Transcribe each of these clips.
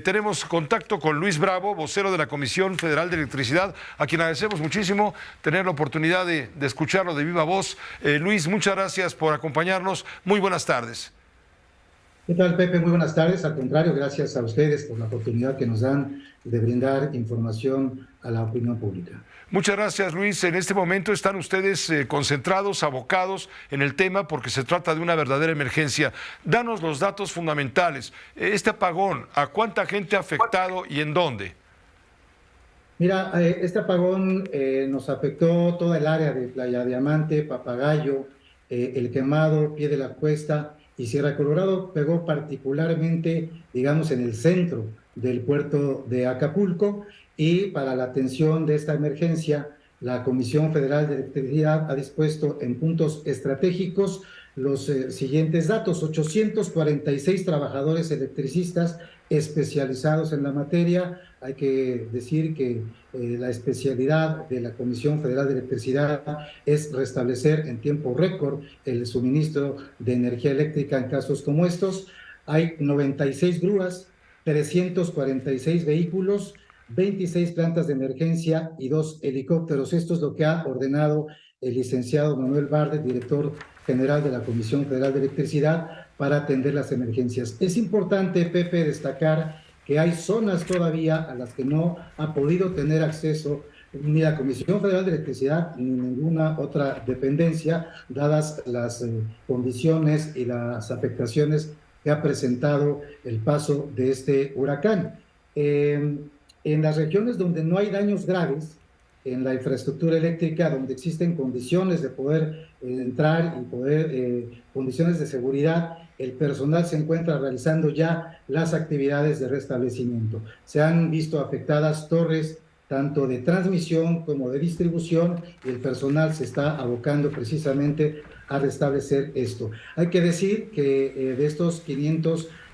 Tenemos contacto con Luis Bravo, vocero de la Comisión Federal de Electricidad, a quien agradecemos muchísimo tener la oportunidad de escucharlo de viva voz. Luis, muchas gracias por acompañarnos. Muy buenas tardes. ¿Qué tal, Pepe? Muy buenas tardes. Al contrario, gracias a ustedes por la oportunidad que nos dan de brindar información a la opinión pública. Muchas gracias, Luis. En este momento están ustedes concentrados, abocados en el tema porque se trata de una verdadera emergencia. Danos los datos fundamentales. Este apagón, ¿a cuánta gente ha afectado y en dónde? Mira, este apagón nos afectó toda el área de Playa Diamante, Papagayo, El Quemado, Pie de la Cuesta y Sierra Colorado. Pegó particularmente, digamos, en el centro del puerto de Acapulco, y para la atención de esta emergencia, la Comisión Federal de Electricidad ha dispuesto en puntos estratégicos los siguientes datos: 846 trabajadores electricistas especializados en la materia. Hay que decir que la especialidad de la Comisión Federal de Electricidad es restablecer en tiempo récord el suministro de energía eléctrica en casos como estos. Hay 96 grúas, 346 vehículos, 26 plantas de emergencia y 2 helicópteros. Esto es lo que ha ordenado el licenciado Manuel Bardet, director general de la Comisión Federal de Electricidad, para atender las emergencias. Es importante, Pepe, destacar que hay zonas todavía a las que no ha podido tener acceso ni la Comisión Federal de Electricidad ni ninguna otra dependencia, dadas las condiciones y las afectaciones que ha presentado el paso de este huracán. En las regiones donde no hay daños graves en la infraestructura eléctrica, donde existen condiciones de poder entrar y poder, condiciones de seguridad, el personal se encuentra realizando ya las actividades de restablecimiento. Se han visto afectadas torres tanto de transmisión como de distribución, y el personal se está abocando precisamente a restablecer esto. Hay que decir que de estos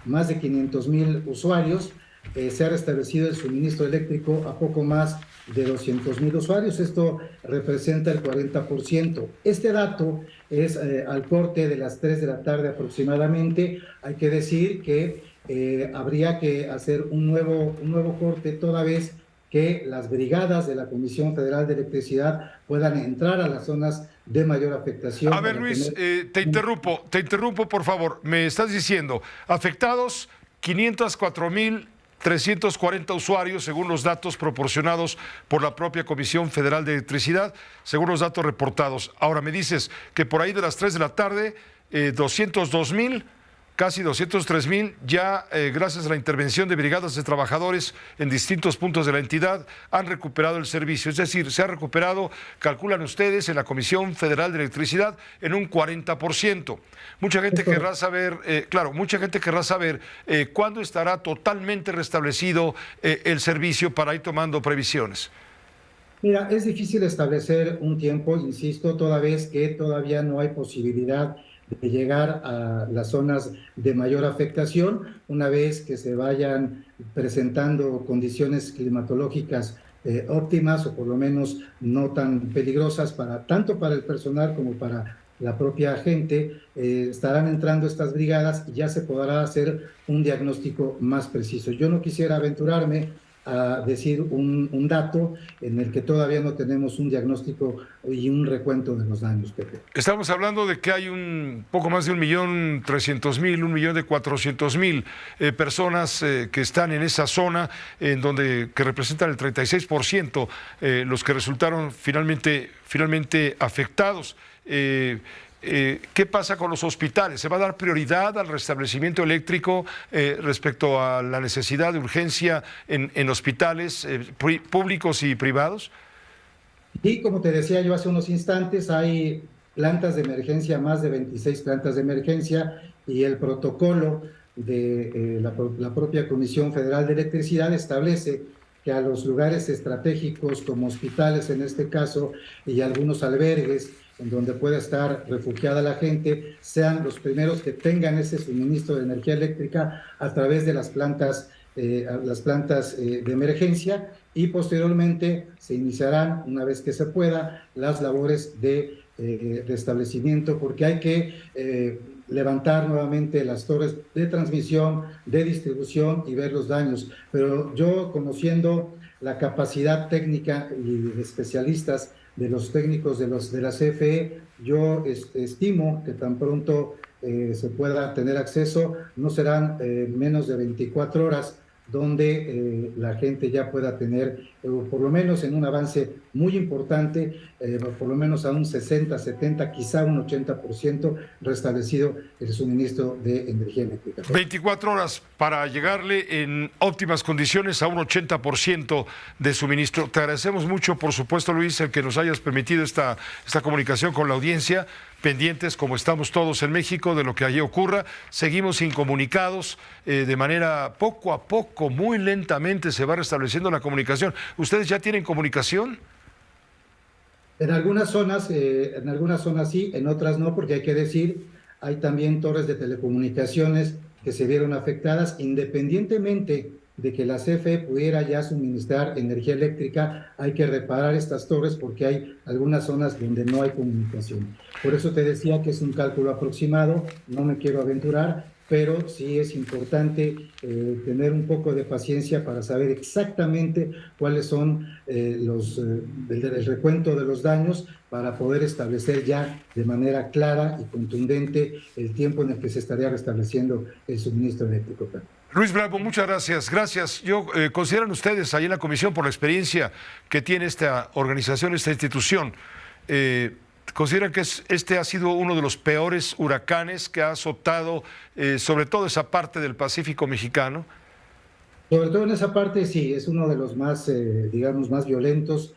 más de 500,000 usuarios, se ha restablecido el suministro eléctrico a poco más de 200,000 usuarios. Esto representa el 40%. Este dato es al corte de las 3 de la tarde aproximadamente. Hay que decir que habría que hacer un nuevo corte, toda vez que las brigadas de la Comisión Federal de Electricidad puedan entrar a las zonas de mayor afectación. A ver, Luis, te interrumpo, por favor. Me estás diciendo, afectados 504,340 usuarios, según los datos proporcionados por la propia Comisión Federal de Electricidad, según los datos reportados. Ahora me dices que por ahí de las 3 de la tarde, 202,000, casi 203,000, ya gracias a la intervención de brigadas de trabajadores en distintos puntos de la entidad, han recuperado el servicio. Es decir, se ha recuperado, calculan ustedes en la Comisión Federal de Electricidad, en un 40%. Mucha gente querrá saber, cuándo estará totalmente restablecido el servicio para ir tomando previsiones. Mira, es difícil establecer un tiempo, insisto, toda vez que todavía no hay posibilidad de llegar a las zonas de mayor afectación. Una vez que se vayan presentando condiciones climatológicas óptimas, o por lo menos no tan peligrosas tanto para el personal como para la propia gente, estarán entrando estas brigadas y ya se podrá hacer un diagnóstico más preciso. Yo no quisiera aventurarme a decir un dato en el que todavía no tenemos un diagnóstico y un recuento de los daños, Pepe. Estamos hablando de que hay un poco más de 1,300,000, 1,400,000 personas que están en esa zona, que representan el 36%, los que resultaron finalmente afectados. ¿Qué pasa con los hospitales? ¿Se va a dar prioridad al restablecimiento eléctrico respecto a la necesidad de urgencia en hospitales públicos y privados? Y como te decía yo hace unos instantes, hay plantas de emergencia, más de 26 plantas de emergencia, y el protocolo de la propia Comisión Federal de Electricidad establece que a los lugares estratégicos, como hospitales en este caso, y algunos albergues en donde pueda estar refugiada la gente, sean los primeros que tengan ese suministro de energía eléctrica a través de las plantas de emergencia, y posteriormente se iniciarán, una vez que se pueda, las labores de restablecimiento, porque hay que levantar nuevamente las torres de transmisión, de distribución y ver los daños. Pero yo, conociendo la capacidad técnica y de especialistas de los técnicos de la CFE, yo estimo que tan pronto se pueda tener acceso, no serán menos de 24 horas donde la gente ya pueda tener, por lo menos en un avance muy importante, por lo menos a un 60, 70, quizá un 80% restablecido el suministro de energía eléctrica. 24 horas para llegarle en óptimas condiciones a un 80% de suministro. Te agradecemos mucho, por supuesto, Luis, el que nos hayas permitido esta comunicación con la audiencia. Pendientes, como estamos todos en México, de lo que allí ocurra. Seguimos incomunicados, de manera poco a poco, muy lentamente se va restableciendo la comunicación. ¿Ustedes ya tienen comunicación? En algunas zonas sí, en otras no, porque hay que decir, hay también torres de telecomunicaciones que se vieron afectadas, independientemente de que la CFE pudiera ya suministrar energía eléctrica, hay que reparar estas torres porque hay algunas zonas donde no hay comunicación. Por eso te decía que es un cálculo aproximado, no me quiero aventurar, pero sí es importante tener un poco de paciencia para saber exactamente cuáles son el recuento de los daños, para poder establecer ya de manera clara y contundente el tiempo en el que se estaría restableciendo el suministro eléctrico. Luis Bravo, muchas gracias. Gracias. ¿Consideran ustedes ahí en la comisión, por la experiencia que tiene esta organización, esta institución, consideran que este ha sido uno de los peores huracanes que ha azotado sobre todo esa parte del Pacífico mexicano? Sobre todo en esa parte sí, es uno de los más, digamos, más violentos,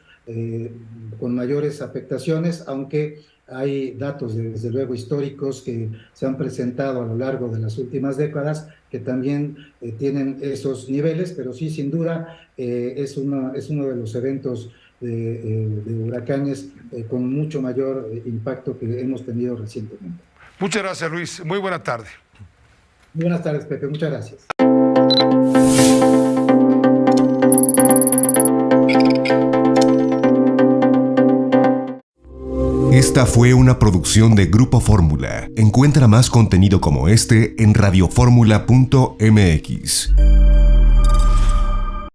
con mayores afectaciones, aunque hay datos desde luego históricos que se han presentado a lo largo de las últimas décadas que también tienen esos niveles, pero sí, sin duda, es uno de los eventos de huracanes con mucho mayor impacto que hemos tenido recientemente. Muchas gracias, Luis. Muy buena tarde. Muy buenas tardes, Pepe. Muchas gracias. Esta fue una producción de Grupo Fórmula. Encuentra más contenido como este en radioformula.mx.